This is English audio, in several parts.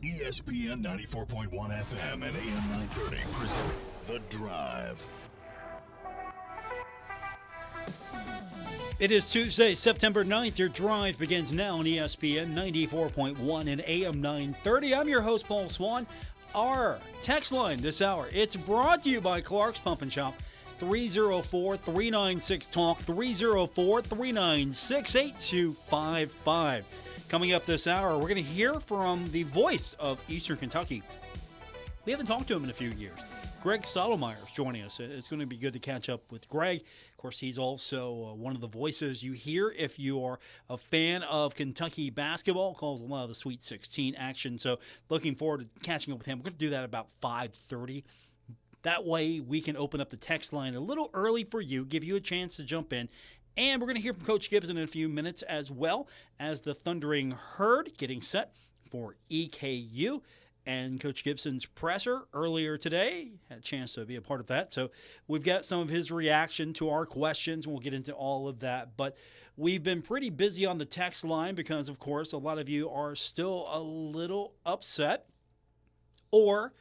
ESPN 94.1 FM and AM 930 present The Drive. It is Tuesday, September 9th. Your drive begins now on ESPN 94.1 and AM 930. I'm your host, Paul Swann. Our text line this hour, it's brought to you by Clark's Pump and Shop. 304-396-TALK, 304-396-8255. Coming up this hour, we're going to hear from the voice of Eastern Kentucky. We haven't talked to him in a few years. Greg Stotelmyer is joining us. It's going to be good to catch up with Greg. Of course, he's also one of the voices you hear if you are a fan of Kentucky basketball. Calls a lot of the Sweet 16 action. So looking forward to catching up with him. We're going to do that about 5:30. That way we can open up the text line a little early for you, give you a chance to jump in. And we're going to hear from Coach Gibson in a few minutes, as well as the Thundering Herd getting set for EKU. And Coach Gibson's presser earlier today, had a chance to be a part of that. So we've got some of his reaction to our questions. We'll get into all of that. But we've been pretty busy on the text line because, of course, a lot of you are still a little upset, or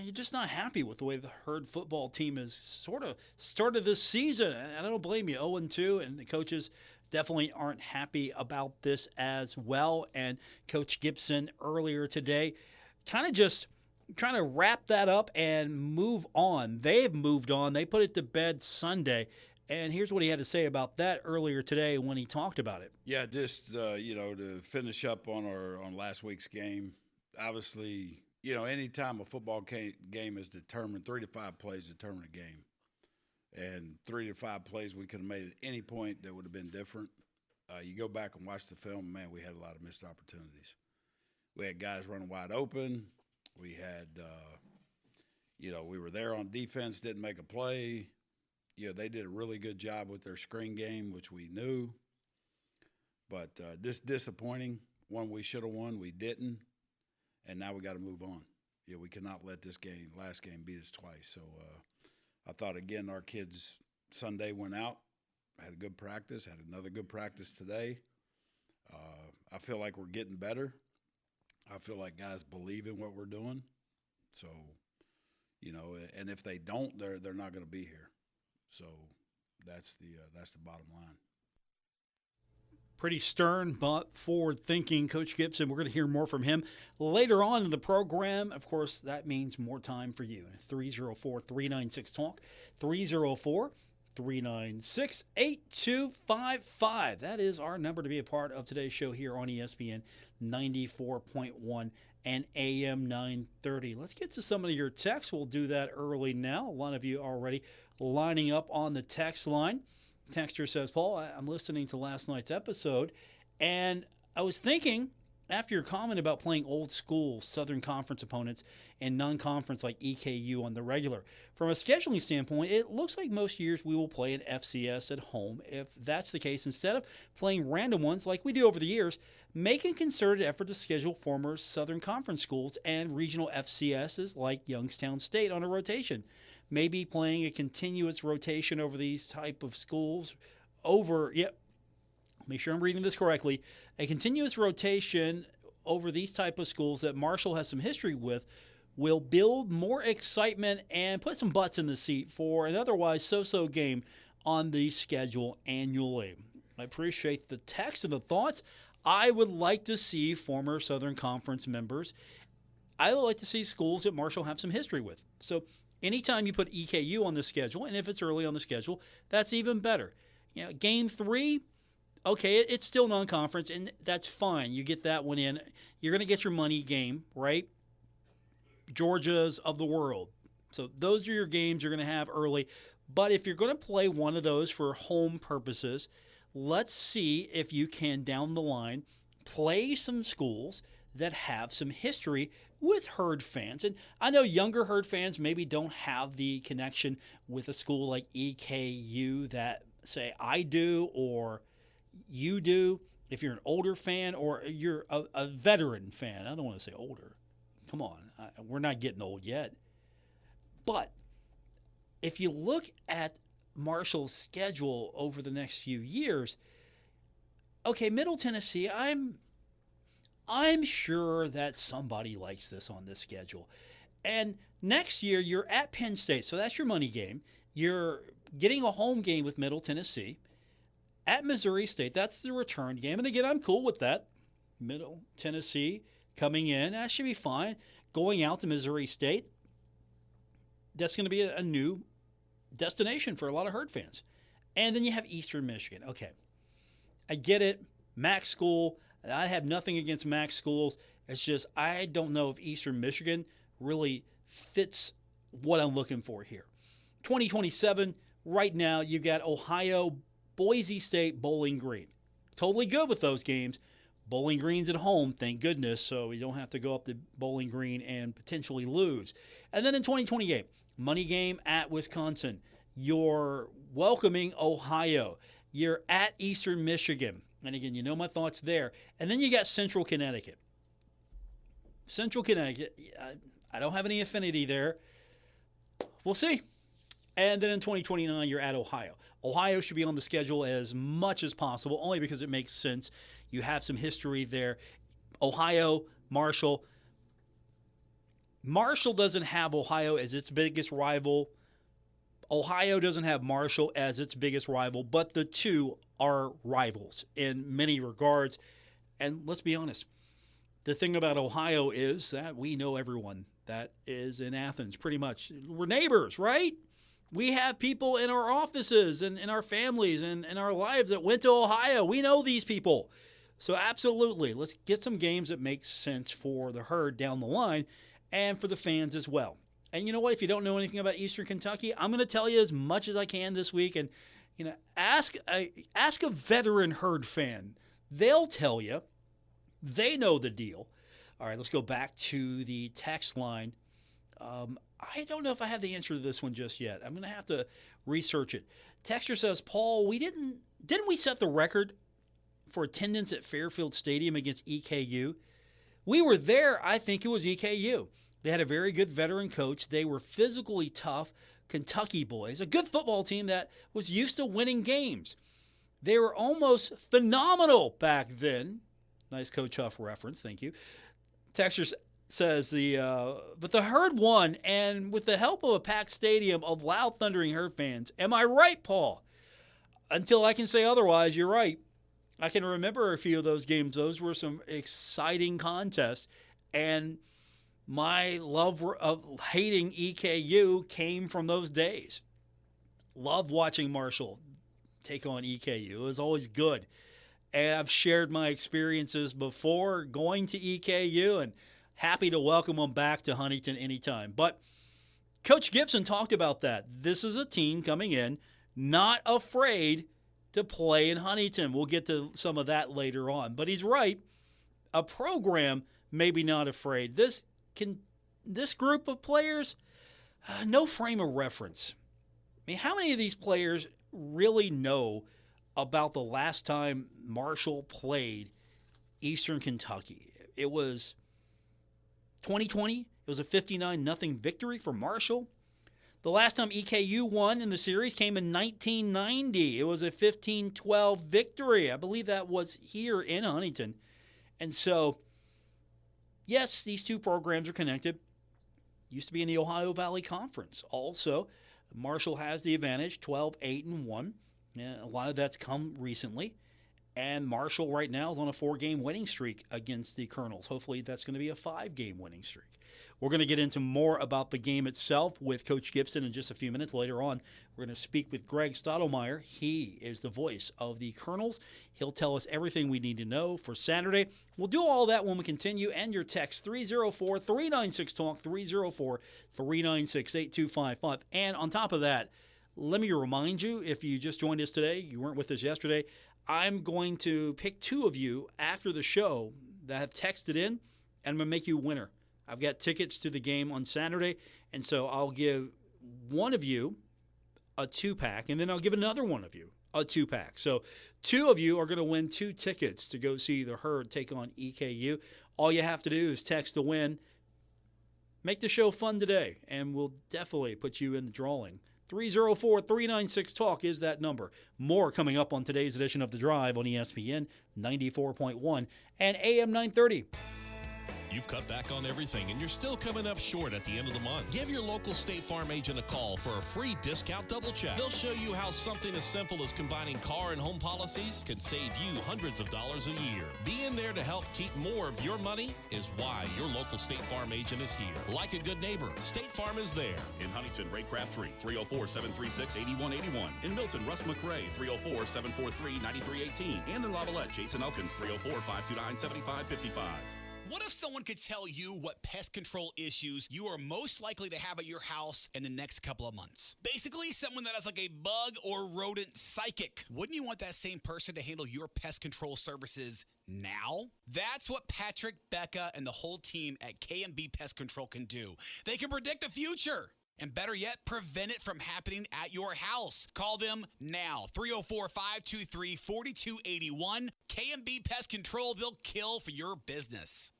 you're just not happy with the way the Herd football team has sort of started this season. And I don't blame you, 0-2, and the coaches definitely aren't happy about this as well. And Coach Gibson earlier today kind of just trying to wrap that up and move on. They've moved on. They put it to bed Sunday. And here's what he had to say about that earlier today when he talked about it. Yeah, just, to finish up on last week's game, obviously – anytime a football game is determined, 3 to 5 plays determine a game. And 3 to 5 plays we could have made at any point that would have been different. You go back and watch the film, man, we had a lot of missed opportunities. We had guys running wide open. We had, we were there on defense, didn't make a play. They did a really good job with their screen game, which we knew. But just disappointing. One we should have won, we didn't. And now we got to move on. We cannot let this last game, beat us twice. So I thought, again, our kids Sunday went out, had a good practice, had another good practice today. I feel like we're getting better. I feel like guys believe in what we're doing. So, and if they don't, they're not going to be here. So that's the bottom line. Pretty stern but forward-thinking Coach Gibson. We're going to hear more from him later on in the program. Of course, that means more time for you. 304-396-TALK, 304-396-8255. That is our number to be a part of today's show here on ESPN 94.1 and AM 930. Let's get to some of your texts. We'll do that early now. A lot of you already lining up on the text line. Texter says, Paul, I'm listening to last night's episode, and I was thinking, after your comment about playing old school Southern Conference opponents and non-conference like EKU on the regular, from a scheduling standpoint, it looks like most years we will play an FCS at home. If that's the case, instead of playing random ones like we do over the years, make a concerted effort to schedule former Southern Conference schools and regional FCSs like Youngstown State on a rotation. Maybe playing a continuous rotation over these type of schools make sure I'm reading this correctly. A continuous rotation over these type of schools that Marshall has some history with will build more excitement and put some butts in the seat for an otherwise so-so game on the schedule annually. I appreciate the text and the thoughts. I would like to see former Southern Conference members. I would like to see schools that Marshall have some history with. So anytime you put EKU on the schedule, and if it's early on the schedule, that's even better. Game 3, okay, it's still non-conference, and that's fine. You get that one in. You're going to get your money game, right? Georgia's of the world. So those are your games you're going to have early. But if you're going to play one of those for home purposes, let's see if you can, down the line, play some schools that have some history with Herd fans. And I know younger Herd fans maybe don't have the connection with a school like EKU that, say, I do or you do. If you're an older fan or you're a veteran fan, I don't want to say older. Come on, we're not getting old yet. But if you look at Marshall's schedule over the next few years, okay, Middle Tennessee, I'm I'm sure that somebody likes this on this schedule. And next year, you're at Penn State, so that's your money game. You're getting a home game with Middle Tennessee. At Missouri State, that's the return game. And again, I'm cool with that. Middle Tennessee coming in, that should be fine. Going out to Missouri State, that's going to be a new destination for a lot of Herd fans. And then you have Eastern Michigan. Okay, I get it. MAC school. I have nothing against MAC schools. It's just I don't know if Eastern Michigan really fits what I'm looking for here. 2027, right now, you've got Ohio, Boise State, Bowling Green. Totally good with those games. Bowling Green's at home, thank goodness, so you don't have to go up to Bowling Green and potentially lose. And then in 2028, money game at Wisconsin. You're welcoming Ohio. You're at Eastern Michigan. And again, you know my thoughts there. And then you got Central Connecticut. Central Connecticut, I don't have any affinity there. We'll see. And then in 2029, you're at Ohio. Ohio should be on the schedule as much as possible, only because it makes sense. You have some history there. Ohio, Marshall. Marshall doesn't have Ohio as its biggest rival. Ohio doesn't have Marshall as its biggest rival, but the two are rivals in many regards. And let's be honest, the thing about Ohio is that we know everyone that is in Athens pretty much. We're neighbors, right? We have people in our offices and in our families and in our lives that went to Ohio. We know these people. So absolutely, let's get some games that make sense for the Herd down the line and for the fans as well. And you know what? If you don't know anything about Eastern Kentucky, I'm going to tell you as much as I can this week. And ask a veteran Herd fan. They'll tell you. They know the deal. All right, let's go back to the text line. I don't know if I have the answer to this one just yet. I'm going to have to research it. Texter says, Paul, didn't we set the record for attendance at Fairfield Stadium against EKU? We were there. I think it was EKU. They had a very good veteran coach. They were physically tough Kentucky boys, a good football team that was used to winning games. They were almost phenomenal back then. Nice Coach Huff reference. Thank you. Texter says but the Herd won, and with the help of a packed stadium of loud thundering Herd fans. Am I right, Paul? Until I can say otherwise, you're right. I can remember a few of those games. Those were some exciting contests, and my love of hating EKU came from those days. Loved watching Marshall take on EKU. It was always good. And I've shared my experiences before going to EKU and happy to welcome them back to Huntington anytime. But Coach Gibson talked about that. This is a team coming in not afraid to play in Huntington. We'll get to some of that later on. But he's right. A program maybe not afraid. This group of players, no frame of reference. I mean, how many of these players really know about the last time Marshall played Eastern Kentucky? It was 2020. It was a 59-0 victory for Marshall. The last time EKU won in the series came in 1990. It was a 15-12 victory. I believe that was here in Huntington. And so, yes, these two programs are connected. Used to be in the Ohio Valley Conference. Also, Marshall has the advantage, 12-8-1. A lot of that's come recently. And Marshall right now is on a 4-game winning streak against the Colonels. Hopefully that's going to be a 5-game winning streak. We're going to get into more about the game itself with Coach Gibson in just a few minutes. Later on, we're going to speak with Greg Stotelmyer. He is the voice of the Colonels. He'll tell us everything we need to know for Saturday. We'll do all that when we continue. And your text, 304-396-TALK, 304-396-8255. And on top of that, let me remind you, if you just joined us today, you weren't with us yesterday, I'm going to pick 2 of you after the show that have texted in, and I'm going to make you a winner. I've got tickets to the game on Saturday, and so I'll give one of you a 2-pack, and then I'll give another one of you a 2-pack. So 2 of you are going to win 2 tickets to go see the Herd take on EKU. All you have to do is text the win. Make the show fun today, and we'll definitely put you in the drawing 304-396-TALK is that number. More coming up on today's edition of The Drive on ESPN 94.1 and AM 930. You've cut back on everything and you're still coming up short at the end of the month. Give your local State Farm agent a call for a free discount double check. They'll show you how something as simple as combining car and home policies can save you hundreds of dollars a year. Being there to help keep more of your money is why your local State Farm agent is here. Like a good neighbor, State Farm is there. In Huntington, Ray Crabtree, 304-736-8181. In Milton, Russ McRae, 304-743-9318. And in Lavallette, Jason Elkins, 304-529-7555. What if someone could tell you what pest control issues you are most likely to have at your house in the next couple of months? Basically, someone that has like a bug or rodent psychic. Wouldn't you want that same person to handle your pest control services now? That's what Patrick, Becca, and the whole team at K&B Pest Control can do. They can predict the future. And better yet, prevent it from happening at your house. Call them now. 304-523-4281. K&B Pest Control. They'll kill for your business.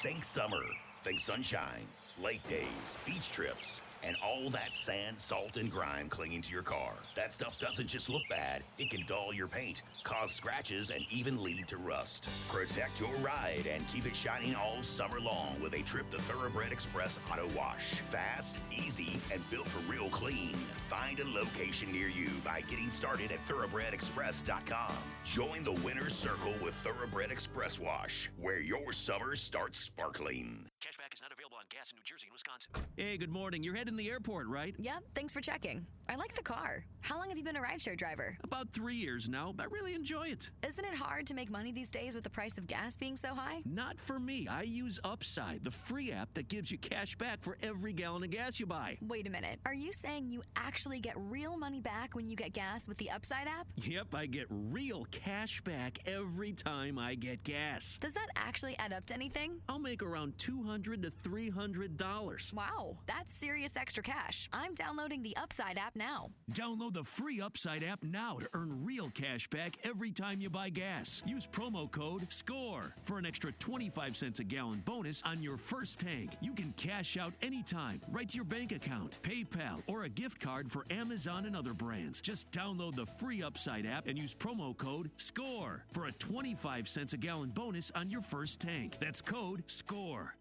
Think summer. Think sunshine, lake days, beach trips, and all that sand, salt, and grime clinging to your car. That stuff doesn't just look bad. It can dull your paint, cause scratches, and even lead to rust. Protect your ride and keep it shining all summer long with a trip to Thoroughbred Express Auto Wash. Fast, easy, and built for real clean. Find a location near you by getting started at thoroughbredexpress.com. Join the winner's circle with Thoroughbred Express Wash, where your summer starts sparkling. Cashback is not available on gas in New Jersey and Wisconsin. Hey, good morning. You're heading to the airport, right? Yep, thanks for checking. I like the car. How long have you been a rideshare driver? About 3 years now. I really enjoy it. Isn't it hard to make money these days with the price of gas being so high? Not for me. I use Upside, the free app that gives you cash back for every gallon of gas you buy. Wait a minute. Are you saying you actually get real money back when you get gas with the Upside app? Yep, I get real cash back every time I get gas. Does that actually add up to anything? I'll make around $200 to $300. Wow, that's serious extra cash. I'm downloading the Upside app now. Download the free Upside app now to earn real cash back every time you buy gas. Use promo code SCORE for an extra 25 cents a gallon bonus on your first tank. You can cash out anytime, right to your bank account, PayPal, or a gift card for Amazon and other brands. Just download the free Upside app and use promo code SCORE for a 25 cents a gallon bonus on your first tank. That's code SCORE.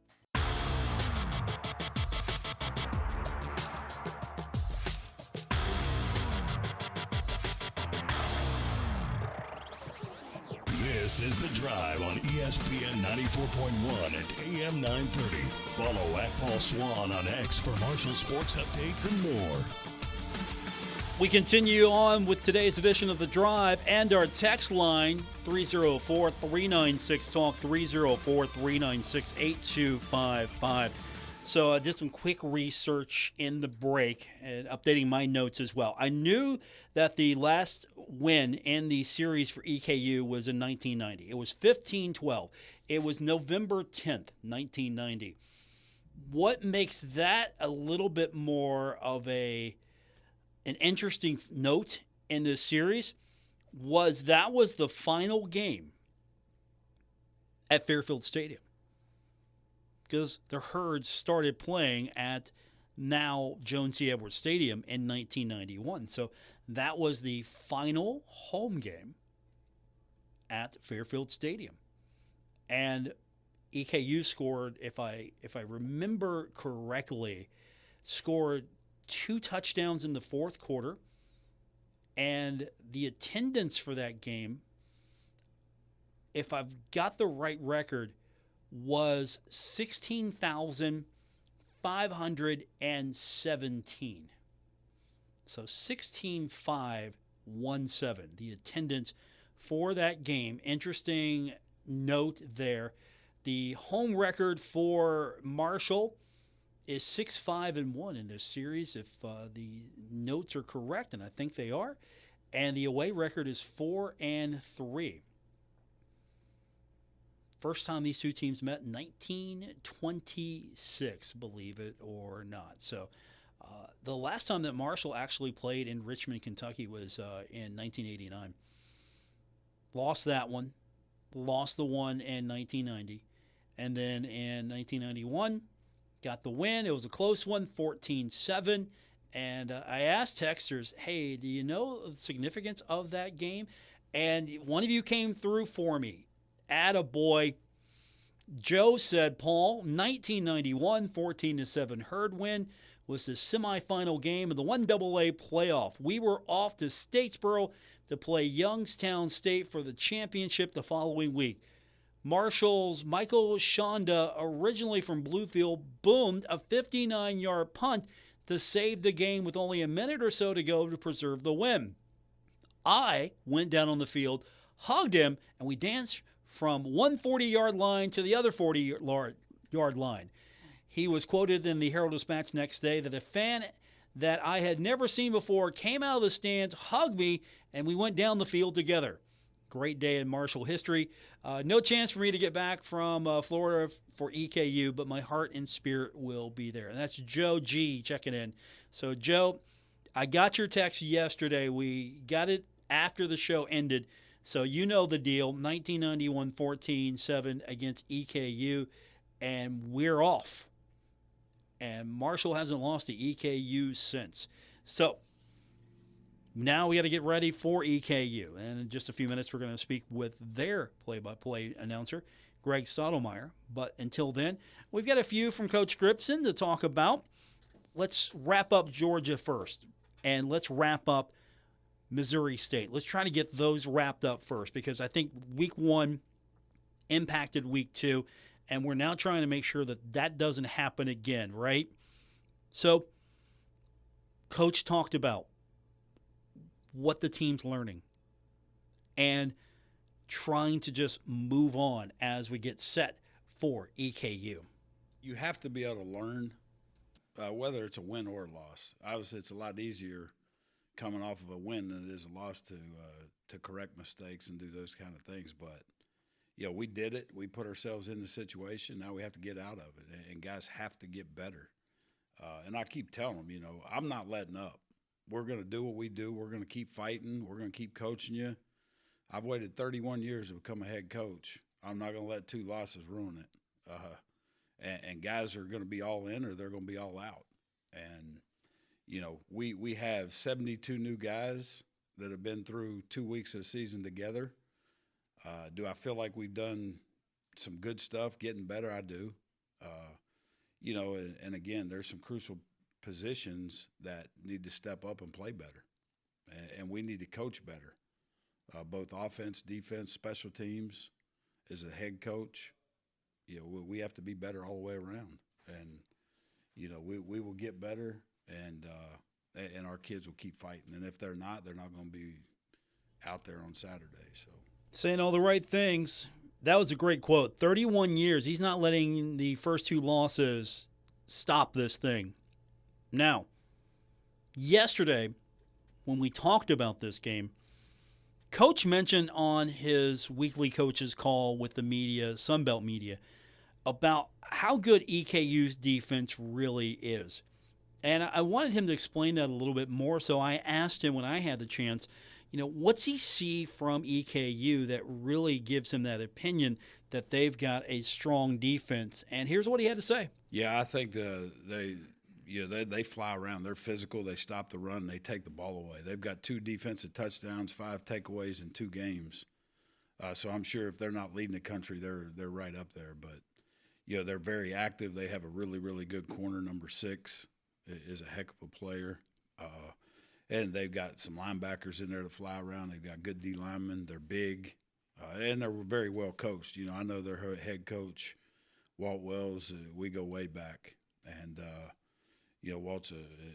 This is The Drive on ESPN 94.1 and AM 930. Follow at Paul Swann on X for Marshall sports updates and more. We continue on with today's edition of The Drive and our text line, 304-396-TALK, 304-396-8255. So I did some quick research in the break and updating my notes as well. I knew that the last win in the series for EKU was in 1990. It was 15-12. It was November 10th, 1990. What makes that a little bit more of an interesting note in this series was that was the final game at Fairfield Stadium, because the Herds started playing at now Joan C. Edwards Stadium in 1991. So that was the final home game at Fairfield Stadium. And EKU scored, if I remember correctly, scored 2 touchdowns in the fourth quarter. And the attendance for that game, if I've got the right record, was 16,517. So 16,517, the attendance for that game. Interesting note there. The home record for Marshall is 6-5-1 in this series, if the notes are correct, and I think they are. And the away record is 4-3. First time these two teams met, 1926, believe it or not. So the last time that Marshall actually played in Richmond, Kentucky was in 1989. Lost that one. Lost the one in 1990. And then in 1991, got the win. It was a close one, 14-7. And I asked texters, hey, do you know the significance of that game? And one of you came through for me. Attaboy. Joe said, Paul, 1991 14-7 Herd win was the semifinal game of the 1AA playoff. We were off to Statesboro to play Youngstown State for the championship the following week. Marshall's Michael Shonda, originally from Bluefield, boomed a 59-yard punt to save the game with only a minute or so to go to preserve the win. I went down on the field, hugged him, and we danced from one 40-yard line to the other 40-yard line. He was quoted in the Herald-Dispatch next day that a fan that I had never seen before came out of the stands, hugged me, and we went down the field together. Great day in Marshall history. No chance for me to get back from Florida for EKU, but my heart and spirit will be there. And that's Joe G checking in. So, Joe, I got your text yesterday. We got it after the show ended. So you know the deal, 1991 14-7 against EKU, and we're off. And Marshall hasn't lost to EKU since. So now we got to get ready for EKU. And in just a few minutes, we're going to speak with their play-by-play announcer, Greg Stotelmyer. But until then, we've got a few from Coach Gripson to talk about. Let's wrap up Georgia first, and let's wrap up Missouri State. Let's try to get those wrapped up first, because I think week one impacted week two, and we're now trying to make sure that that doesn't happen again, right? So, Coach talked about what the team's learning and trying to just move on as we get set for EKU. You have to be able to learn, whether it's a win or a loss. Obviously, it's a lot easier coming off of a win than it is a loss to correct mistakes and do those kind of things. But, we did it. We put ourselves in the situation. Now we have to get out of it, and guys have to get better. And I keep telling them, I'm not letting up. We're going to do what we do. We're going to keep fighting. We're going to keep coaching you. I've waited 31 years to become a head coach. I'm not going to let 2 losses ruin it. And guys are going to be all in, or they're going to be all out. And we have 72 new guys that have been through 2 weeks of the season together. Do I feel like we've done some good stuff, getting better? I do. And again, there's some crucial positions that need to step up and play better. And we need to coach better, both offense, defense, special teams. As a head coach, we have to be better all the way around. And, we will get better. And our kids will keep fighting. And if they're not going to be out there on Saturday. So saying all the right things. That was a great quote. 31 years. He's not letting the first 2 losses stop this thing. Now, yesterday, when we talked about this game, Coach mentioned on his weekly coaches call with the media, Sunbelt media, about how good EKU's defense really is. And I wanted him to explain that a little bit more, so I asked him when I had the chance, what's he see from EKU that really gives him that opinion that they've got a strong defense? And here's what he had to say. Yeah, I think they fly around. They're physical. They stop the run. They take the ball away. They've got 2 defensive touchdowns, 5 takeaways in 2 games. So I'm sure if they're not leading the country, they're right up there. But, they're very active. They have a really, really good corner. Number 6 is a heck of a player. And they've got some linebackers in there to fly around. They've got good D linemen. They're big. And they're very well coached. I know their head coach, Walt Wells, we go way back. And, Walt's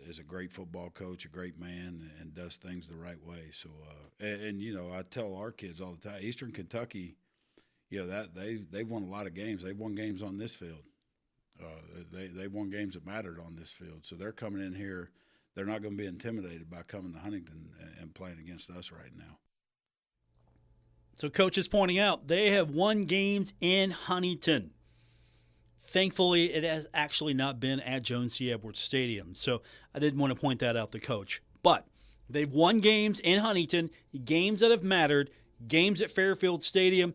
is a great football coach, a great man, and does things the right way. So, I tell our kids all the time, Eastern Kentucky, that they've won a lot of games. They've won games on this field. They've won games that mattered on this field. So they're coming in here. They're not going to be intimidated by coming to Huntington and playing against us right now. So Coach is pointing out they have won games in Huntington. Thankfully, it has actually not been at Jones C. Edwards Stadium. So I didn't want to point that out to Coach. But they've won games in Huntington, games that have mattered, games at Fairfield Stadium.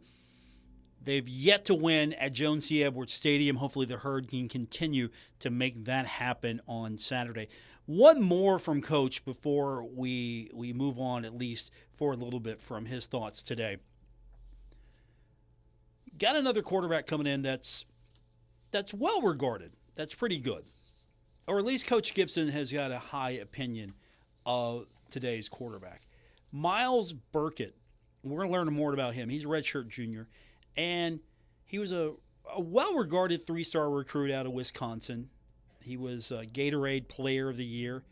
They've yet to win at Jones C. Edwards Stadium. Hopefully the Herd can continue to make that happen on Saturday. One more from Coach before we move on, at least for a little bit, from his thoughts today. Got another quarterback coming in that's well regarded. That's pretty good. Or at least Coach Gibson has got a high opinion of today's quarterback. Miles Burkett, we're going to learn more about him. He's a redshirt junior, and he was a well-regarded three-star recruit out of Wisconsin. He was a Gatorade Player of the Year.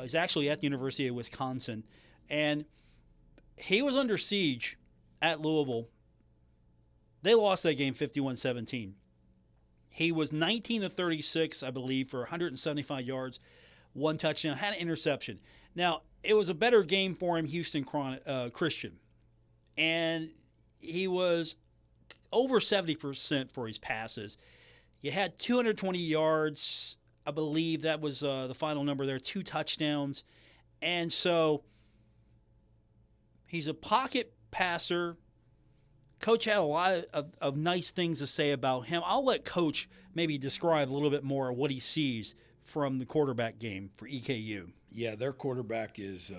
He's actually at the University of Wisconsin, and he was under siege at Louisville. They lost that game 51-17. He was 19 of 36, I believe, for 175 yards, one touchdown, had an interception. Now, it was a better game for him, Houston Christian. And he was over 70% for his passes. You had 220 yards, I believe that was the final number there, 2 touchdowns. And so he's a pocket passer. Coach had a lot of nice things to say about him. I'll let Coach maybe describe a little bit more of what he sees from the quarterback game for EKU. Yeah, their quarterback is,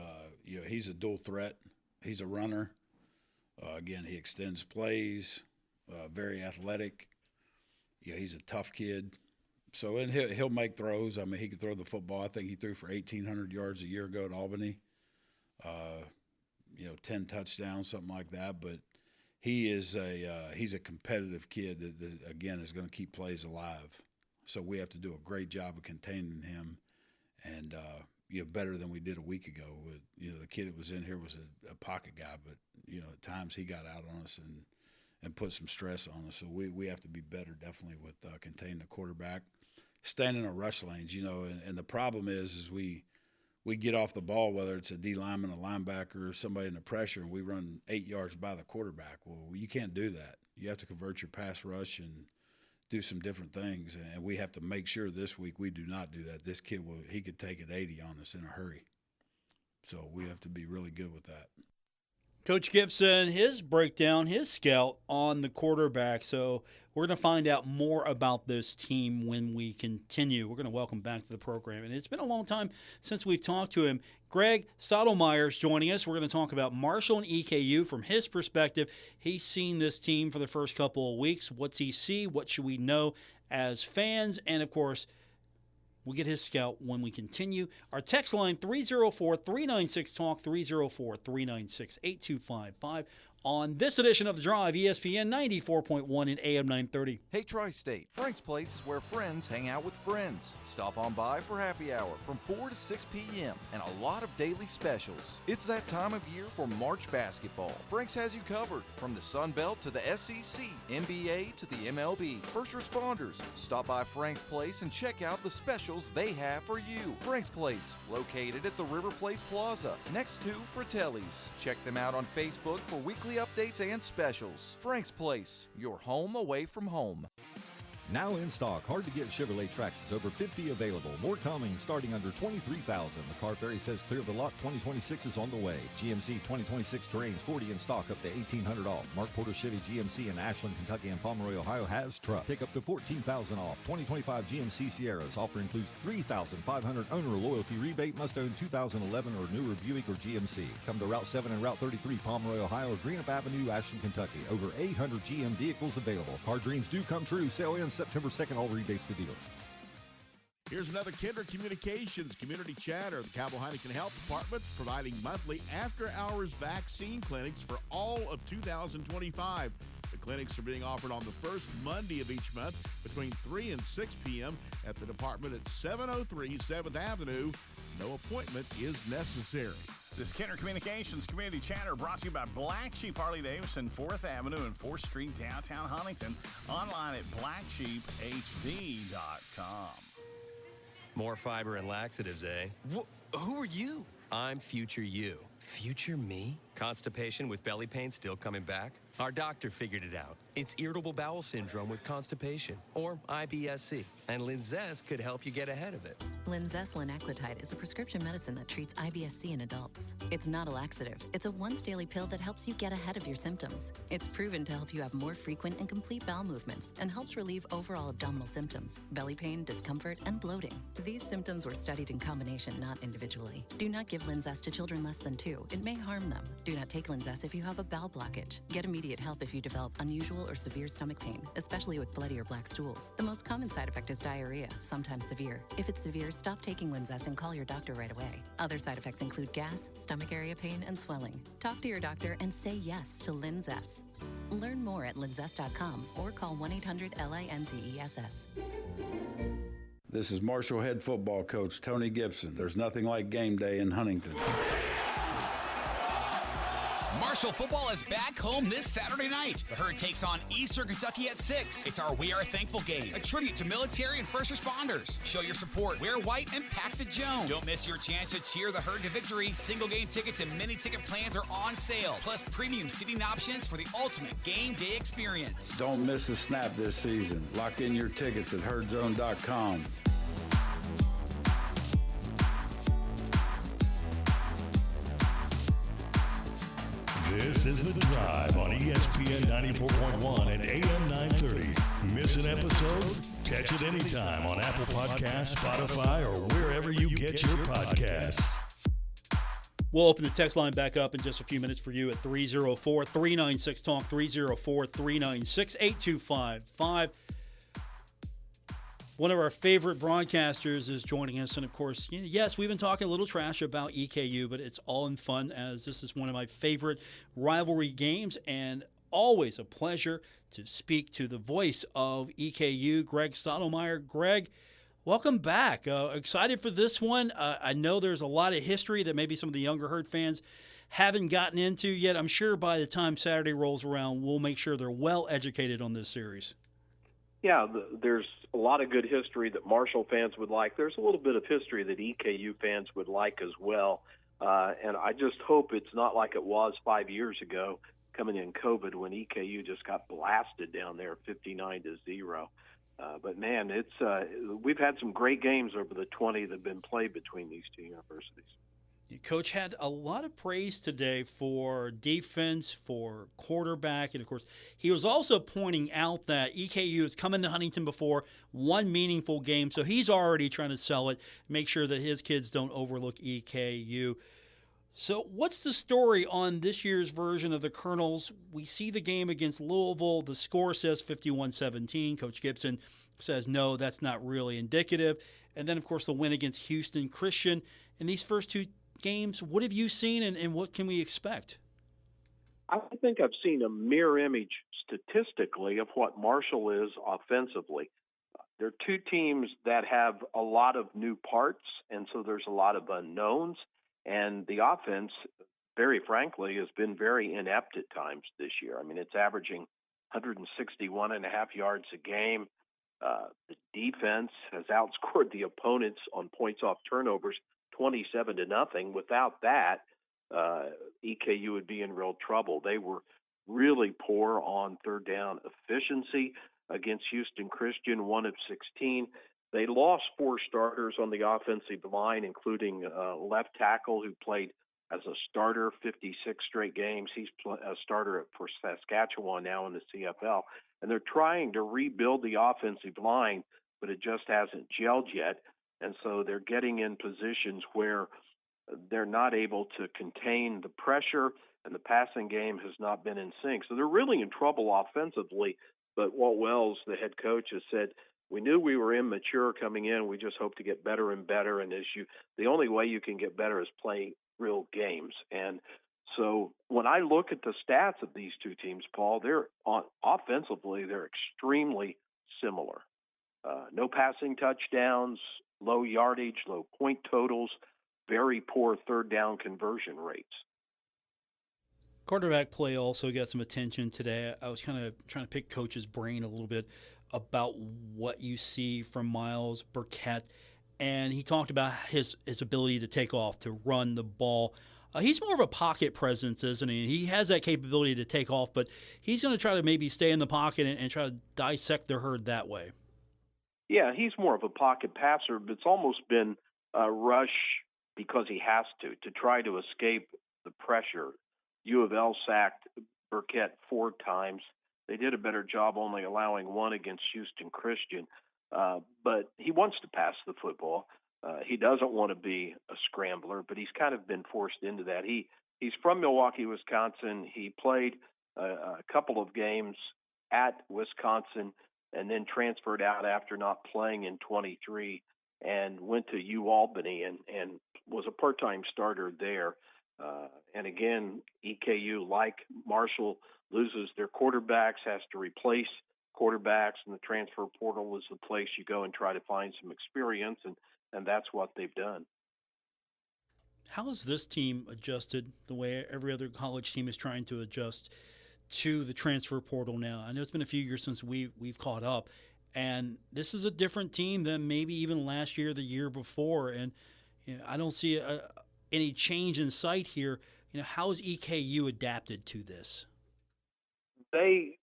he's a dual threat. He's a runner. Again, he extends plays, very athletic. He's a tough kid. So, and he'll make throws. I mean, he can throw the football. I think he threw for 1,800 yards a year ago at Albany. 10 touchdowns, something like that. But he's a competitive kid that again, is going to keep plays alive. So we have to do a great job of containing him, and better than we did a week ago. The kid that was in here was a pocket guy, but at times he got out on us and put some stress on us. So we have to be better, definitely, with containing the quarterback, staying in our rush lanes. And the problem is we get off the ball, whether it's a D lineman, a linebacker, or somebody in the pressure, and we run 8 yards by the quarterback. Well, you can't do that. You have to convert your pass rush and do some different things, and we have to make sure this week we do not do that. This kid he could take it 80 on us in a hurry. So we have to be really good with that. Coach Gibson, his breakdown, his scout on the quarterback. So we're going to find out more about this team when we continue. We're going to welcome back to the program. And it's been a long time since we've talked to him. Greg Stotelmyer is joining us. We're going to talk about Marshall and EKU from his perspective. He's seen this team for the first couple of weeks. What's he see? What should we know as fans? And, of course, we'll get his scout when we continue. Our text line, 304-396-TALK, 304-396-8255. On this edition of The Drive, ESPN 94.1 and AM 930. Hey, Tri-State, Frank's Place is where friends hang out with friends. Stop on by for happy hour from 4 to 6 p.m. and a lot of daily specials. It's that time of year for March basketball. Frank's has you covered from the Sun Belt to the SEC, NBA to the MLB. First responders, stop by Frank's Place and check out the specials they have for you. Frank's Place, located at the River Place Plaza, next to Fratelli's. Check them out on Facebook for weekly updates and specials. Frank's Place, your home away from home. Now in stock, hard-to-get Chevrolet Trax is over 50 available. More coming, starting under $23,000. The Car Ferry says clear the lot, 2026 is on the way. GMC 2026 Terrains, 40 in stock, up to $1,800 off. Mark Porter Chevy GMC in Ashland, Kentucky and Pomeroy, Ohio has truck. Take up to $14,000 off. 2025 GMC Sierras. Offer includes $3,500 owner loyalty rebate. Must own 2011 or newer Buick or GMC. Come to Route 7 and Route 33, Pomeroy, Ohio, or Greenup Avenue, Ashland, Kentucky. Over 800 GM vehicles available. Car dreams do come true. Sale ends September 2nd, all rebates to dealer. Here's another Kinder Communications Community Chatter. The Cowboy Heineken Health Department providing monthly after-hours vaccine clinics for all of 2025. The clinics are being offered on the first Monday of each month between 3 and 6 p.m. at the department at 703 7th Avenue. No appointment is necessary. This Kinder Communications Community Chatter brought to you by Black Sheep Harley-Davidson, 4th Avenue and 4th Street, downtown Huntington. Online at blacksheephd.com. More fiber and laxatives, eh? Who are you? I'm Future You. Future me? Constipation with belly pain still coming back? Our doctor figured it out. It's irritable bowel syndrome with constipation, or IBS-C, and Linzess could help you get ahead of it. Linzess linaclotide is a prescription medicine that treats IBS-C in adults. It's not a laxative. It's a once-daily pill that helps you get ahead of your symptoms. It's proven to help you have more frequent and complete bowel movements and helps relieve overall abdominal symptoms, belly pain, discomfort, and bloating. These symptoms were studied in combination, not individually. Do not give Linzess to children less than 2. It may harm them. Do not take Linzess if you have a bowel blockage. Get immediate help if you develop unusual or severe stomach pain, especially with bloody or black stools. The most common side effect is diarrhea, sometimes severe. If it's severe, stop taking Linzess and call your doctor right away. Other side effects include gas, stomach area pain, and swelling. Talk to your doctor and say yes to Linzess. Learn more at linzess.com or call 1-800-LINZESS. This is Marshall head football coach Tony Gibson. There's nothing like game day in Huntington. Marshall football is back home this Saturday night. The Herd takes on Eastern Kentucky at 6. It's our We Are Thankful game, a tribute to military and first responders. Show your support, wear white, and pack the Joan. Don't miss your chance to cheer the Herd to victory. Single game tickets and mini ticket plans are on sale, plus premium seating options for the ultimate game day experience. Don't miss a snap this season. Lock in your tickets at herdzone.com. This is The Drive on ESPN 94.1 and AM 930. Miss an episode? Catch it anytime on Apple Podcasts, Spotify, or wherever you get your podcasts. We'll open the text line back up in just a few minutes for you at 304-396-TALK, 304-396-8255. One of our favorite broadcasters is joining us. And, of course, yes, we've been talking a little trash about EKU, but it's all in fun as this is one of my favorite rivalry games and always a pleasure to speak to the voice of EKU, Greg Stotelmyer. Greg, welcome back. Excited for this one. I know there's a lot of history that maybe some of the younger Herd fans haven't gotten into yet. I'm sure by the time Saturday rolls around, we'll make sure they're well educated on this series. Yeah, there's a lot of good history that Marshall fans would like. There's a little bit of history that EKU fans would like as well. And I just hope it's not like it was 5 years ago coming in COVID when EKU just got blasted down there 59-0. But, man, we've had some great games over the 20 that have been played between these two universities. Coach had a lot of praise today for defense, for quarterback, and, of course, he was also pointing out that EKU has come into Huntington before, one meaningful game, so he's already trying to sell it, make sure that his kids don't overlook EKU. So what's the story on this year's version of the Colonels? We see the game against Louisville. The score says 51-17. Coach Gibson says, no, that's not really indicative. And then, of course, the win against Houston Christian. In these first two games, what have you seen and what can we expect? I think I've seen a mirror image statistically of what Marshall is offensively. They're two teams that have a lot of new parts, and so there's a lot of unknowns. And the offense, very frankly, has been very inept at times this year. I mean, it's averaging 161.5 yards a game. The defense has outscored the opponents on points off turnovers 27-0. Without that, EKU would be in real trouble. They were really poor on third down efficiency against Houston Christian, 1 of 16. They lost 4 starters on the offensive line, including left tackle who played as a starter 56 straight games. He's a starter for Saskatchewan now in the CFL. And they're trying to rebuild the offensive line, but it just hasn't gelled yet. And so they're getting in positions where they're not able to contain the pressure, and the passing game has not been in sync. So they're really in trouble offensively. But Walt Wells, the head coach, has said, we knew we were immature coming in. We just hope to get better and better. And the only way you can get better is play real games. And so when I look at the stats of these two teams, Paul, offensively, they're extremely similar. No passing touchdowns, low yardage, low point totals, very poor third down conversion rates. Quarterback play also got some attention today. I was kind of trying to pick Coach's brain a little bit about what you see from Miles Burkett, and he talked about his ability to take off, to run the ball. He's more of a pocket presence, isn't he? He has that capability to take off, but he's going to try to maybe stay in the pocket and try to dissect the herd that way. Yeah, he's more of a pocket passer, but it's almost been a rush because he has to try to escape the pressure. U of L sacked Burkett 4 times. They did a better job only allowing 1 against Houston Christian. But he wants to pass the football. He doesn't want to be a scrambler, but he's kind of been forced into that. He's from Milwaukee, Wisconsin. He played a couple of games at Wisconsin and then transferred out after not playing in 23 and went to UAlbany and was a part-time starter there. And again, EKU, like Marshall, loses their quarterbacks, has to replace quarterbacks, and the transfer portal is the place you go and try to find some experience, and that's what they've done. How has this team adjusted the way every other college team is trying to adjust to the transfer portal now? I know it's been a few years since we've caught up, and this is a different team than maybe even last year, the year before, and I don't see any change in sight here. How has EKU adapted to this? They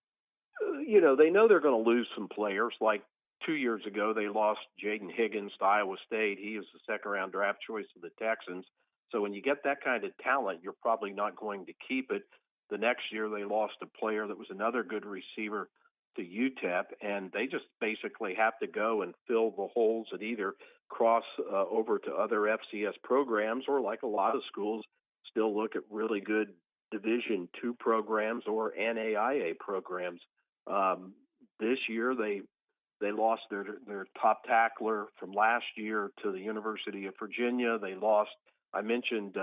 know they're going to lose some players. Like 2 years ago, they lost Jaden Higgins to Iowa State. He is the second-round draft choice of the Texans. So when you get that kind of talent, you're probably not going to keep it. The next year, they lost a player that was another good receiver to UTEP, and they just basically have to go and fill the holes that either cross over to other FCS programs or, like a lot of schools, still look at really good Division II programs or NAIA programs. This year, they lost their top tackler from last year to the University of Virginia. They lost, I mentioned,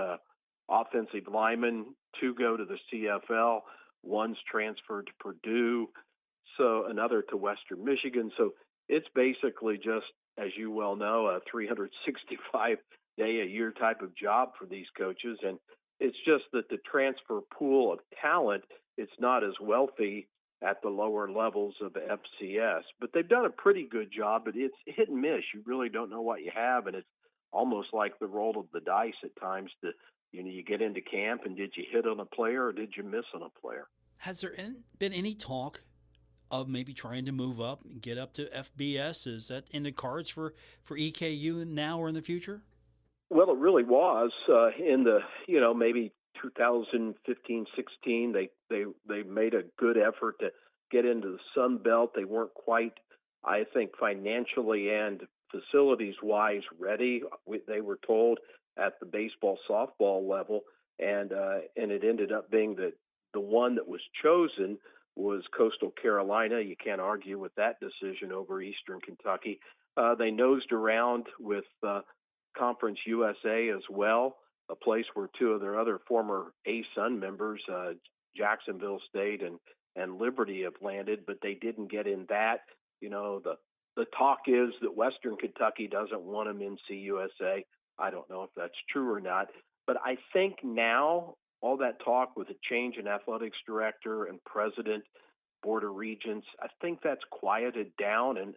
offensive linemen, 2 go to the CFL, 1's transferred to Purdue, so another to Western Michigan. So it's basically just, as you well know, a 365-day-a-year type of job for these coaches. And it's just that the transfer pool of talent, it's not as wealthy at the lower levels of FCS. But they've done a pretty good job, but it's hit and miss. You really don't know what you have, and it's almost like the roll of the dice at times. You get into camp, and did you hit on a player or did you miss on a player? Has there been any talk of maybe trying to move up and get up to FBS? Is that in the cards for EKU now or in the future? Well, it really was in the maybe 2015-16. They made a good effort to get into the Sun Belt. They weren't quite, I think, financially and facilities-wise ready. They were told at the baseball softball level, and it ended up being that the one that was chosen was Coastal Carolina. You can't argue with that decision over Eastern Kentucky. They nosed around with Conference USA as well, a place where 2 of their other former A-Sun members, Jacksonville State and Liberty, have landed, but they didn't get in that. The talk is that Western Kentucky doesn't want them in CUSA. I don't know if that's true or not, but I think now all that talk with a change in athletics director and president, board of regents, I think that's quieted down, and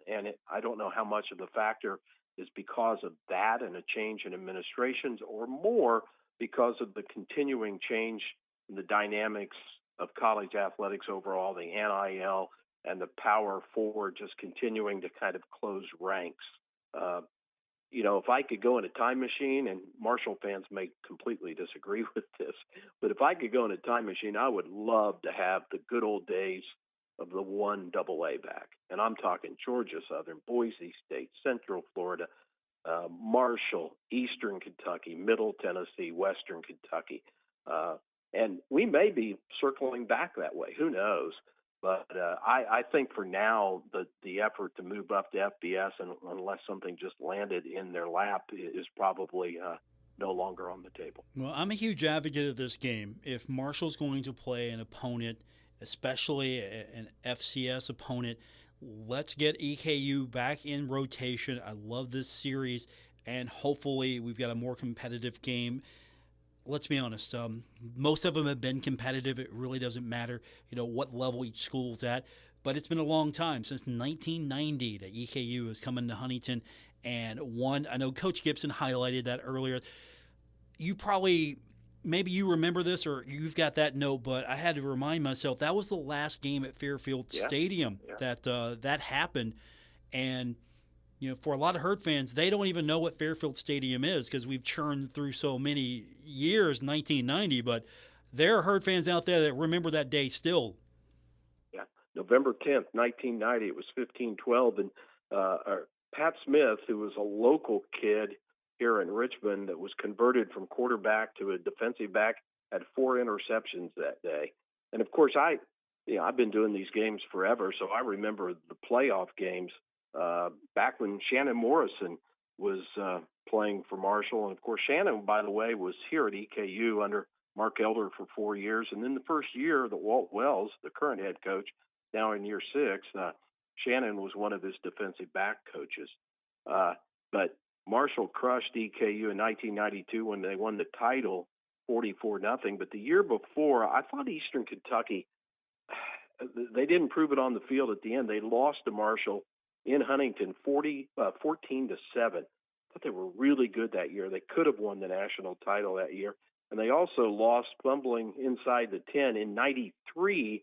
I don't know how much of the factor is because of that and a change in administrations, or more because of the continuing change in the dynamics of college athletics overall, the NIL and the Power Four just continuing to kind of close ranks. If I could go in a time machine, and Marshall fans may completely disagree with this, but if I could go in a time machine, I would love to have the good old days of the 1AA back. And I'm talking Georgia Southern, Boise State, Central Florida, Marshall, Eastern Kentucky, Middle Tennessee, Western Kentucky. And we may be circling back that way. Who knows? But I think for now, the effort to move up to FBS, and unless something just landed in their lap, is probably no longer on the table. Well, I'm a huge advocate of this game. If Marshall's going to play an opponent, especially an FCS opponent, let's get EKU back in rotation. I love this series, and hopefully we've got a more competitive game. Let's be honest, most of them have been competitive. It really doesn't matter, what level each school's at. But it's been a long time, since 1990, that EKU has come into Huntington and won. I know Coach Gibson highlighted that earlier. You probably maybe you remember this or you've got that note, but I had to remind myself that was the last game at Fairfield Stadium that happened. And, for a lot of Herd fans, they don't even know what Fairfield Stadium is because we've churned through so many years, 1990. But there are Herd fans out there that remember that day still. Yeah, November 10th, 1990, it was 15-12. And Pat Smith, who was a local kid here in Richmond that was converted from quarterback to a defensive back, had 4 interceptions that day. And, of course, I've been doing these games forever, so I remember the playoff games back when Shannon Morrison was playing for Marshall. And, of course, Shannon, by the way, was here at EKU under Mark Elder for 4 years. And then the first year that Walt Wells, the current head coach, now in year 6, Shannon was one of his defensive back coaches. But Marshall crushed EKU in 1992 when they won the title 44-0. But the year before, I thought Eastern Kentucky, they didn't prove it on the field at the end. They lost to Marshall in Huntington 14-7. I thought they were really good that year. They could have won the national title that year. And they also lost fumbling inside the 10 in 93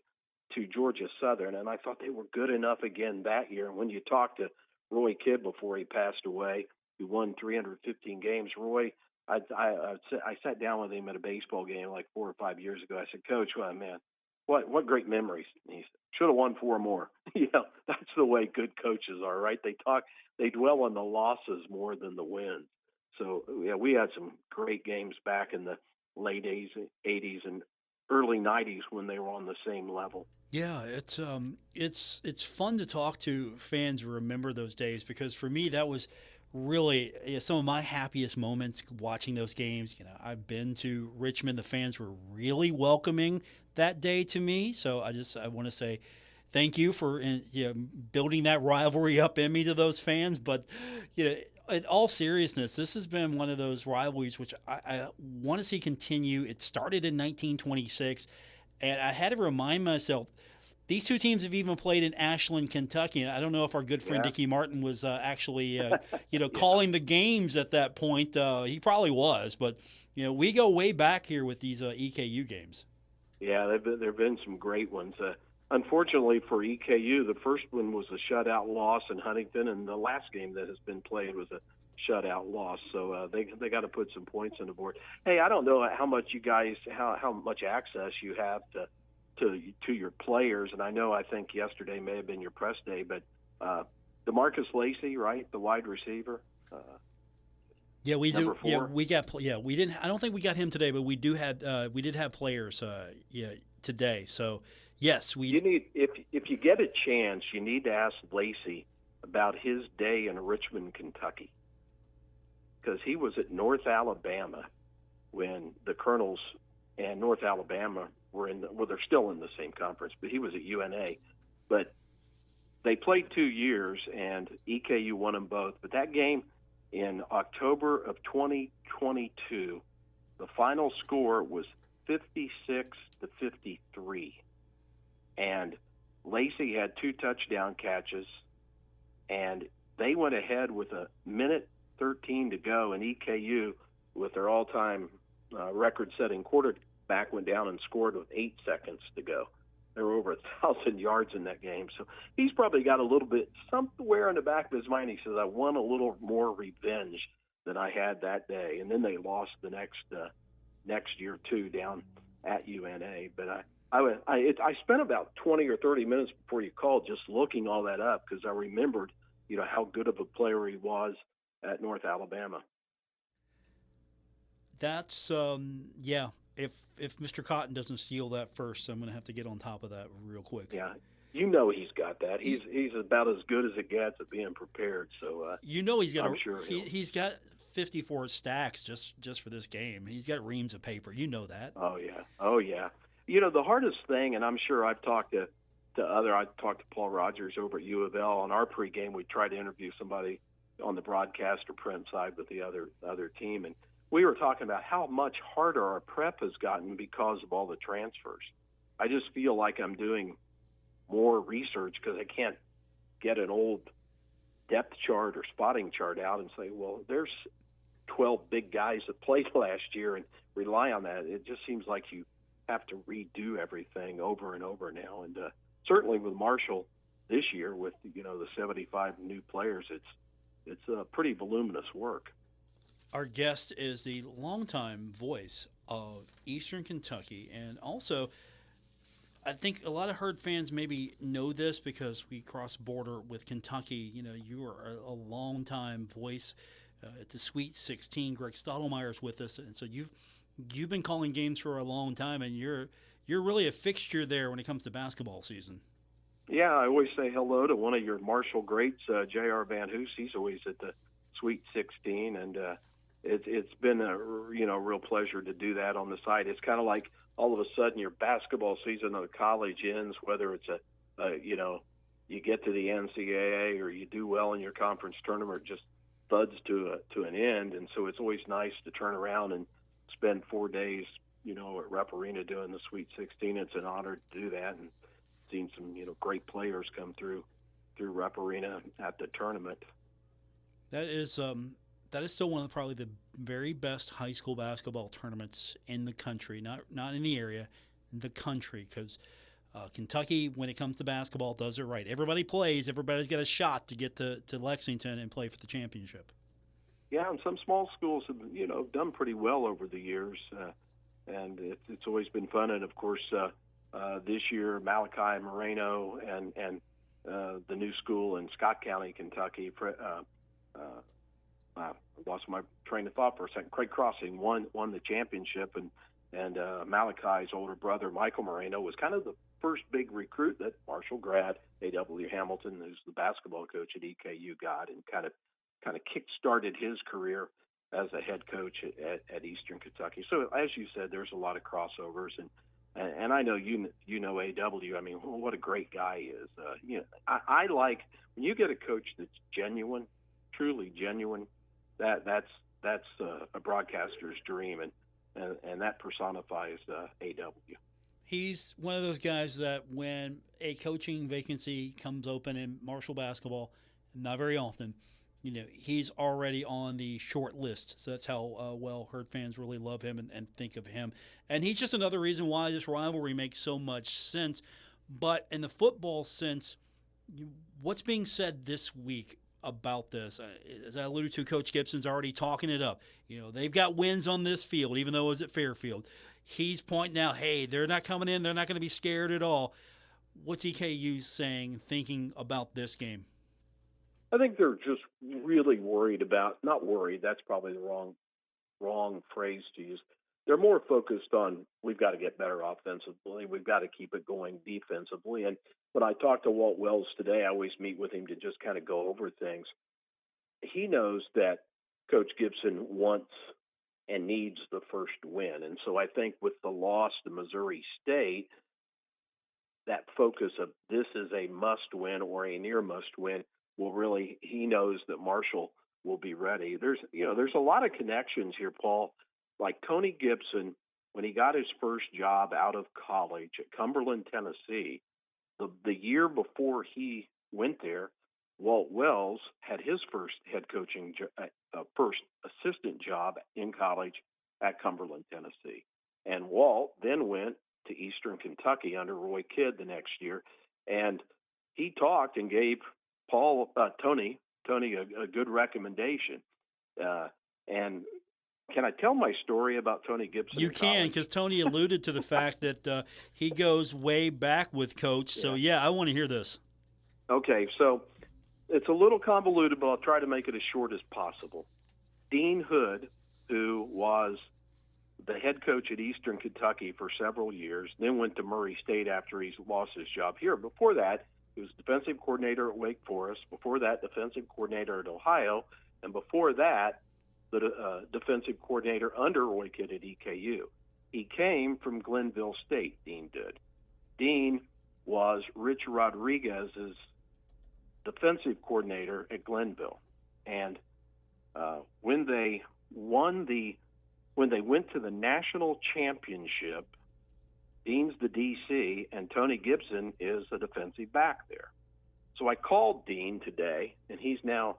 to Georgia Southern. And I thought they were good enough again that year. And when you talk to Roy Kidd before he passed away, who won 315 games, Roy, I sat down with him at a baseball game like 4 or 5 years ago. I said, Coach, well, man, what great memories. He said, should have won 4 more. That's the way good coaches are, right? They dwell on the losses more than the wins. So, we had some great games back in the late 80s and early 90s when they were on the same level. Yeah, it's fun to talk to fans who remember those days because for me that was really some of my happiest moments watching those games. I've been to Richmond. The fans were really welcoming that day to me. So I want to say thank you for building that rivalry up in me to those fans. But in all seriousness, this has been one of those rivalries which I want to see continue. It started in 1926, and I had to remind myself these two teams have even played in Ashland, Kentucky. And I don't know if our good friend Dickie Martin was actually, calling the games at that point. He probably was, but we go way back here with these EKU games. Yeah, there've been some great ones. Unfortunately for EKU, the first one was a shutout loss in Huntington, and the last game that has been played was a shutout loss. So they got to put some points on the board. Hey, I don't know how much you guys, how much access you have to your players, and I think yesterday may have been your press day, but DeMarcus Lacey, right, the wide receiver. Yeah, we do. 4. Yeah, we got. Yeah, we didn't. I don't think we got him today, but we did have players. Today. So yes, we. You need if you get a chance, you need to ask Lacey about his day in Richmond, Kentucky, because he was at North Alabama when the Colonels and North Alabama were they're still in the same conference, but he was at UNA. But they played 2 years, and EKU won them both. But that game in October of 2022, the final score was 56-53. And Lacey had 2 touchdown catches, and they went ahead with a minute 13 to go, and EKU, with their all-time record-setting quarterback, went down and scored with 8 seconds to go. There were over 1,000 yards in that game. So he's probably got a little bit somewhere in the back of his mind. He says, I want a little more revenge than I had that day. And then they lost the next year, too, down at UNA. But I spent about 20 or 30 minutes before you called just looking all that up because I remembered, how good of a player he was at North Alabama. That's If Mr. Cotton doesn't steal that first, I'm going to have to get on top of that real quick. Yeah, he's got that. He's about as good as it gets at being prepared. So he's got. I'm sure he's got 54 stacks just for this game. He's got reams of paper. You know that. Oh yeah. The hardest thing, and I'm sure I've talked to Paul Rogers over at U of L on our pregame. We tried to interview somebody on the broadcast or print side with the other team, and we were talking about how much harder our prep has gotten because of all the transfers. I just feel like I'm doing more research because I can't get an old depth chart or spotting chart out and say, well, there's 12 big guys that played last year and rely on that. It just seems like you have to redo everything over and over now. And certainly with Marshall this year, with the 75 new players, it's a pretty voluminous work. Our guest is the longtime voice of Eastern Kentucky, and also I think a lot of Herd fans maybe know this because we cross border with Kentucky. You are a longtime voice at the Sweet 16. Greg Stotelmyer is with us, and so you've been calling games for a long time, and you're really a fixture there when it comes to basketball season. Yeah, I always say hello to one of your Marshall greats, J.R. Van Hoos. He's always at the Sweet 16, and it's been a real pleasure to do that on the side. It's kind of like all of a sudden your basketball season of college ends, whether it's you get to the NCAA or you do well in your conference tournament, just thuds to an end. And so it's always nice to turn around and spend 4 days, at Rep Arena doing the Sweet 16. It's an honor to do that, and seen some, great players come through Rep Arena at the tournament. That is still one of probably the very best high school basketball tournaments in the country, not in the area, in the country, because Kentucky, when it comes to basketball, does it right. Everybody plays. Everybody's got a shot to get to Lexington and play for the championship. Yeah, and some small schools have, done pretty well over the years, and it's always been fun. And, of course, this year, Malachi Moreno and the new school in Scott County, Kentucky, I lost my train of thought for a second. Craig Crossing won the championship, and Malachi's older brother, Michael Moreno, was kind of the first big recruit that Marshall grad A.W. Hamilton, who's the basketball coach at EKU, got, and kind of kick-started his career as a head coach at Eastern Kentucky. So, as you said, there's a lot of crossovers, and I know you know A.W. I mean, what a great guy he is. I like when you get a coach that's genuine, truly genuine. That's a broadcaster's dream, and that personifies A.W. He's one of those guys that when a coaching vacancy comes open in Marshall basketball, not very often, he's already on the short list. So that's how well Herd fans really love him and think of him. And he's just another reason why this rivalry makes so much sense. But in the football sense, what's being said this week about this? As I alluded to, Coach Gibson's already talking it up. They've got wins on this field, even though it was at Fairfield. He's pointing out, hey, they're not coming in. They're not going to be scared at all. What's EKU saying, thinking about this game? I think they're just really worried about, not worried, that's probably the wrong phrase to use. They're more focused on, we've got to get better offensively. We've got to keep it going defensively. And when I talk to Walt Wells today, I always meet with him to just kind of go over things. He knows that Coach Gibson wants and needs the first win. And so I think with the loss to Missouri State, that focus of this is a must win or a near must win will really, he knows that Marshall will be ready. There's a lot of connections here, Paul. Like Tony Gibson, when he got his first job out of college at Cumberland, Tennessee, the year before he went there, Walt Wells had his first head coaching, first assistant job in college at Cumberland, Tennessee. And Walt then went to Eastern Kentucky under Roy Kidd the next year. And he talked and gave Tony a good recommendation. And can I tell my story about Tony Gibson? You can, because Tony alluded to the fact that he goes way back with Coach. So, yeah, I want to hear this. Okay, so it's a little convoluted, but I'll try to make it as short as possible. Dean Hood, who was the head coach at Eastern Kentucky for several years, then went to Murray State after he lost his job here. Before that, he was defensive coordinator at Wake Forest. Before that, defensive coordinator at Ohio. And before that, the defensive coordinator under Roy Kidd at EKU. He came from Glenville State, Dean did. Dean was Rich Rodriguez's defensive coordinator at Glenville. And when they went to the national championship, Dean's the DC, and Tony Gibson is the defensive back there. So I called Dean today, and he's now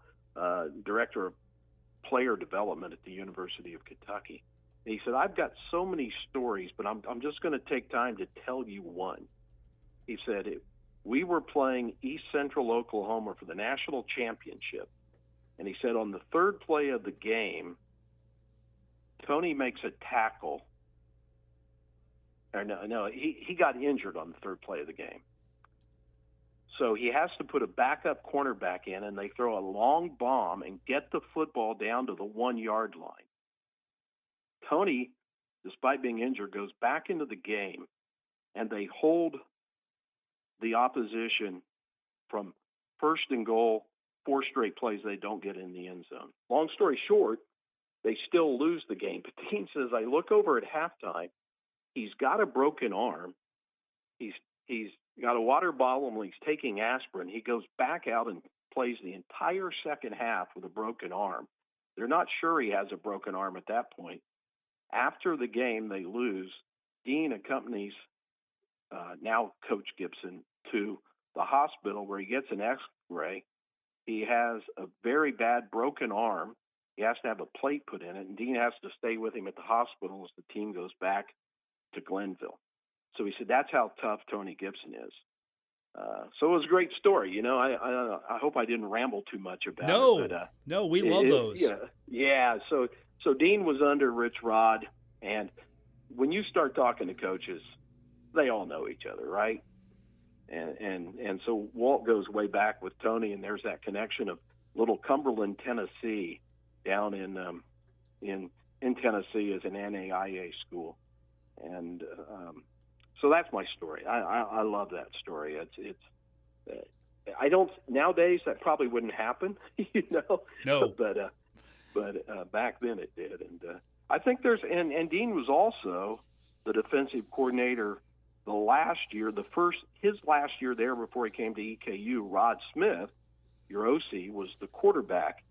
director of player development at the University of Kentucky. And he said, I've got so many stories, but I'm just going to take time to tell you one. He said, we were playing East Central Oklahoma for the national championship. And he said, on the third play of the game, Tony makes a tackle. Or no, he got injured on the third play of the game. So he has to put a backup cornerback in, and they throw a long bomb and get the football down to the 1-yard line. Tony, despite being injured, goes back into the game, and they hold the opposition from first and goal, 4 straight plays they don't get in the end zone. Long story short, they still lose the game. But Dean says, I look over at halftime, he's got a broken arm. He's got a water bottle and he's taking aspirin. He goes back out and plays the entire second half with a broken arm. They're not sure he has a broken arm at that point. After the game, they lose. Dean accompanies now Coach Gibson to the hospital where he gets an X-ray. He has a very bad broken arm. He has to have a plate put in it, and Dean has to stay with him at the hospital as the team goes back to Glenville. So he said, that's how tough Tony Gibson is. So it was a great story. You know, I hope I didn't ramble too much about it. But, no, we love those. Yeah. So Dean was under Rich Rod, and when you start talking to coaches, they all know each other, right? And so Walt goes way back with Tony, and there's that connection of little Cumberland, Tennessee, down in Tennessee as an NAIA school, and so that's my story. I love that story. It's I don't nowadays that probably wouldn't happen, you know. No. But back then it did, and I think and Dean was also the defensive coordinator the last year, his last year there before he came to EKU. Rod Smith, your OC, was the quarterback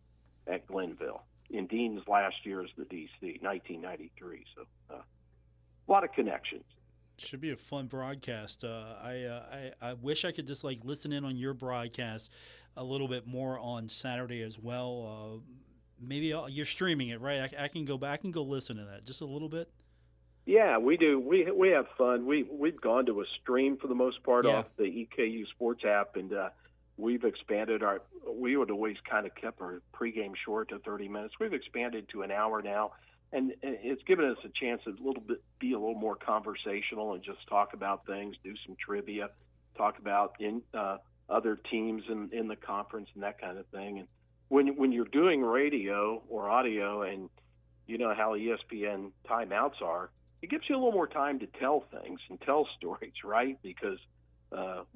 at Glenville in Dean's last year as the DC, 1993. So a lot of connections. Should be a fun broadcast. I wish I could just like listen in on your broadcast a little bit more on Saturday as well. Maybe you're streaming it, right? I can go back and go listen to that just a little bit. Yeah, we do. We have fun. We've gone to a stream for the most part off the EKU Sports app, and we've expanded we would always kind of kept our pregame short to 30 minutes. We've expanded to an hour now, and it's given us a chance to be a little more conversational and just talk about things, do some trivia, talk about other teams in the conference and that kind of thing. And when you're doing radio or audio, and you know how ESPN timeouts are, it gives you a little more time to tell things and tell stories, right? Because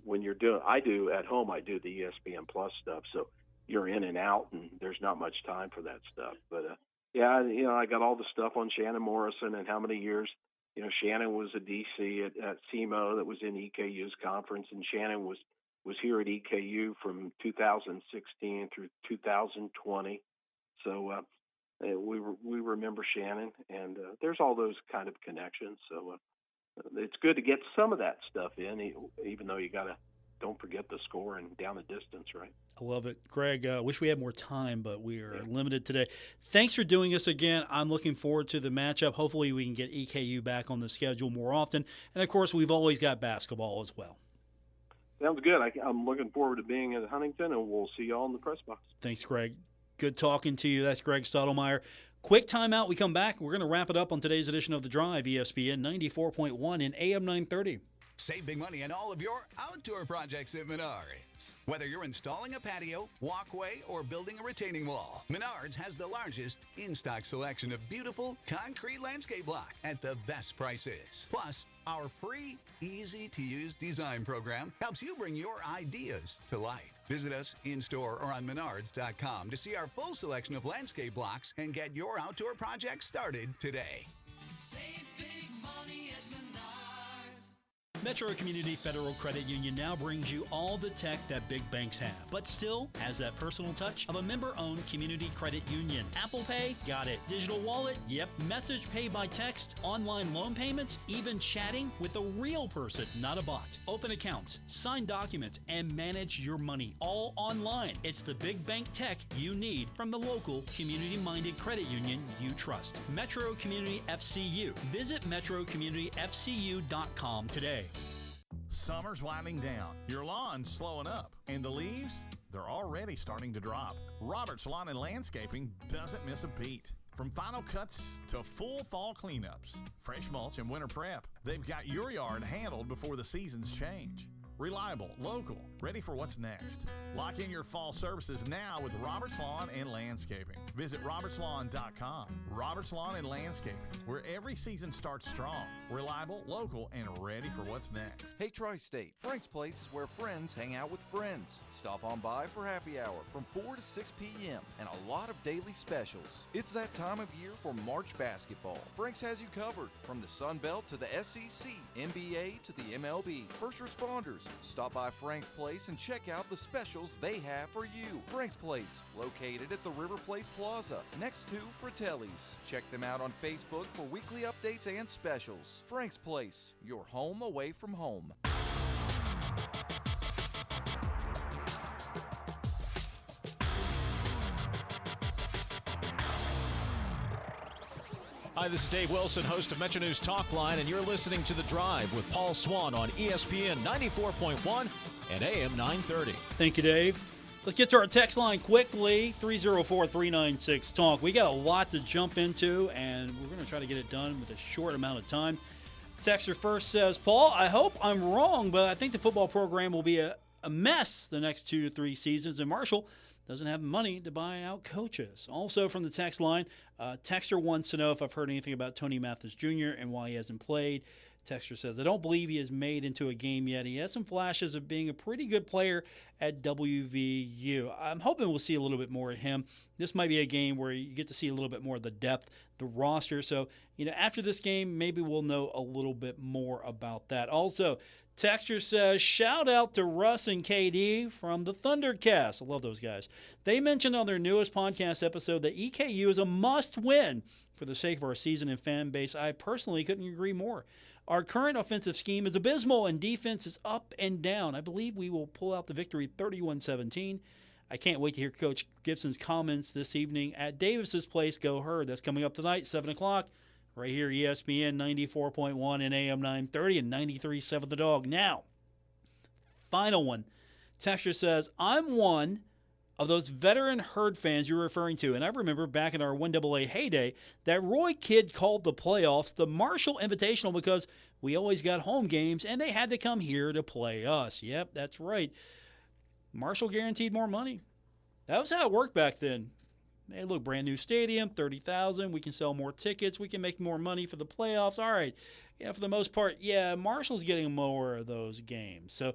when you're I do at home, I do the ESPN Plus stuff, so you're in and out, and there's not much time for that stuff. But yeah, you know, I got all the stuff on Shannon Morrison and how many years. You know, Shannon was a DC at SEMO that was in EKU's conference, and Shannon was here at EKU from 2016 through 2020. So we remember Shannon, and there's all those kind of connections. So it's good to get some of that stuff in, even though you don't forget the score and down the distance, right? I love it. Greg, wish we had more time, but we are limited today. Thanks for doing this again. I'm looking forward to the matchup. Hopefully we can get EKU back on the schedule more often. And, of course, we've always got basketball as well. Sounds good. I'm looking forward to being at Huntington, and we'll see you all in the press box. Thanks, Greg. Good talking to you. That's Greg Stotelmyer. Quick timeout. We come back. We're going to wrap it up on today's edition of The Drive, ESPN 94.1 and AM 930. Save big money on all of your outdoor projects at Menards. Whether you're installing a patio, walkway, or building a retaining wall, Menards has the largest in-stock selection of beautiful concrete landscape block at the best prices. Plus, our free, easy-to-use design program helps you bring your ideas to life. Visit us in-store or on Menards.com to see our full selection of landscape blocks and get your outdoor project started today. Save big money at Menards. Metro Community Federal Credit Union now brings you all the tech that big banks have, but still has that personal touch of a member-owned community credit union. Apple Pay? Got it. Digital wallet? Yep. Message pay by text, online loan payments, even chatting with a real person, not a bot. Open accounts, sign documents, and manage your money all online. It's the big bank tech you need from the local community-minded credit union you trust. Metro Community FCU. Visit metrocommunityfcu.com today. Summer's winding down, your lawn's slowing up, and the leaves, they're already starting to drop. Robert's Lawn and Landscaping doesn't miss a beat. From final cuts to full fall cleanups, fresh mulch and winter prep, they've got your yard handled before the seasons change. Reliable, local, ready for what's next. Lock in your fall services now with Robert's Lawn and Landscaping. Visit robertslawn.com. Robert's Lawn and Landscaping, where every season starts strong, reliable, local, and ready for what's next. Hey Tri-State, Frank's Place is where friends hang out with friends. Stop on by for happy hour from 4 to 6 p.m. and a lot of daily specials. It's that time of year for March basketball. Frank's has you covered from the Sun Belt to the SEC, NBA to the MLB. First responders, stop by Frank's Place and check out the specials they have for you. Frank's Place, located at the River Place Plaza, next to Fratelli's. Check them out on Facebook for weekly updates and specials. Frank's Place, your home away from home. Hi, this is Dave Wilson, host of Metro News Talk Line, and you're listening to The Drive with Paul Swann on ESPN 94.1 and AM 930. Thank you, Dave. Let's get to our text line quickly, 304-396-TALK. We got a lot to jump into, and we're going to try to get it done with a short amount of time. Texter first says, Paul, I hope I'm wrong, but I think the football program will be a mess the next 2 to 3 seasons, and Marshall doesn't have money to buy out coaches. Also from the text line, Texter wants to know if I've heard anything about Tony Mathis Jr. and why he hasn't played. Texter says, I don't believe he has made into a game yet. He has some flashes of being a pretty good player at WVU. I'm hoping we'll see a little bit more of him. This might be a game where you get to see a little bit more of the depth, the roster. So, after this game, maybe we'll know a little bit more about that. Also, Texter says, shout out to Russ and KD from the Thundercast. I love those guys. They mentioned on their newest podcast episode that EKU is a must-win for the sake of our season and fan base. I personally couldn't agree more. Our current offensive scheme is abysmal and defense is up and down. I believe we will pull out the victory 31-17. I can't wait to hear Coach Gibson's comments this evening at Davis's Place. Go Herd. That's coming up tonight, 7 o'clock. Right here, ESPN 94.1 and AM 930 and 93.7 The Dog. Now, final one. Texture says, I'm one of those veteran Herd fans you're referring to, and I remember back in our 1AA heyday that Roy Kidd called the playoffs the Marshall Invitational because we always got home games and they had to come here to play us. Yep, that's right. Marshall guaranteed more money. That was how it worked back then. Hey, look, brand new stadium, 30,000. We can sell more tickets. We can make more money for the playoffs. All right. For the most part, Marshall's getting more of those games. So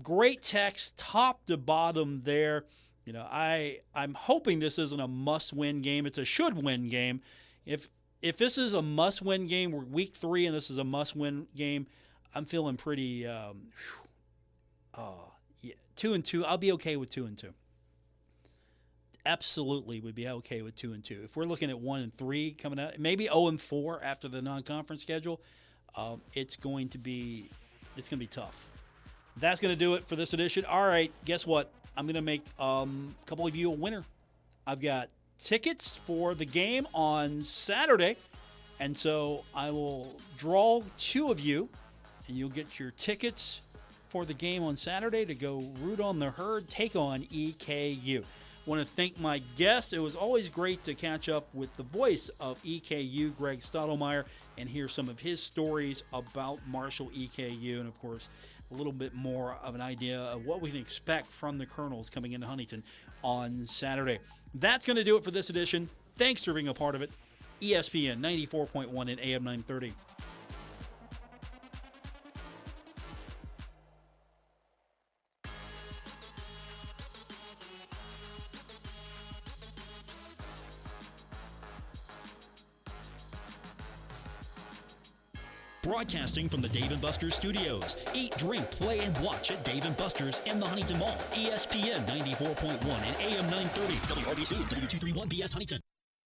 great text, top to bottom there. I'm hoping this isn't a must-win game. It's a should-win game. If this is a must-win game, we're week 3 and this is a must-win game, I'm feeling pretty 2-2. I'll be okay with 2-2. Absolutely would be okay with 2-2. If we're looking at 1-3 coming out, maybe 0-4 after the non-conference schedule, it's going to be tough. That's going to do it for this edition. All right, guess what? I'm going to make a couple of you a winner. I've got tickets for the game on Saturday, and so I will draw 2 of you, and you'll get your tickets for the game on Saturday to go root on the Herd, take on EKU. Want to thank my guests. It was always great to catch up with the voice of EKU, Greg Stotelmyer, and hear some of his stories about Marshall EKU, and of course, a little bit more of an idea of what we can expect from the Colonels coming into Huntington on Saturday. That's going to do it for this edition. Thanks for being a part of it. ESPN 94.1 and AM 930. Broadcasting from the Dave & Buster's studios. Eat, drink, play, and watch at Dave & Buster's in the Huntington Mall. ESPN 94.1 and AM 930. WRBC, W231BS Huntington.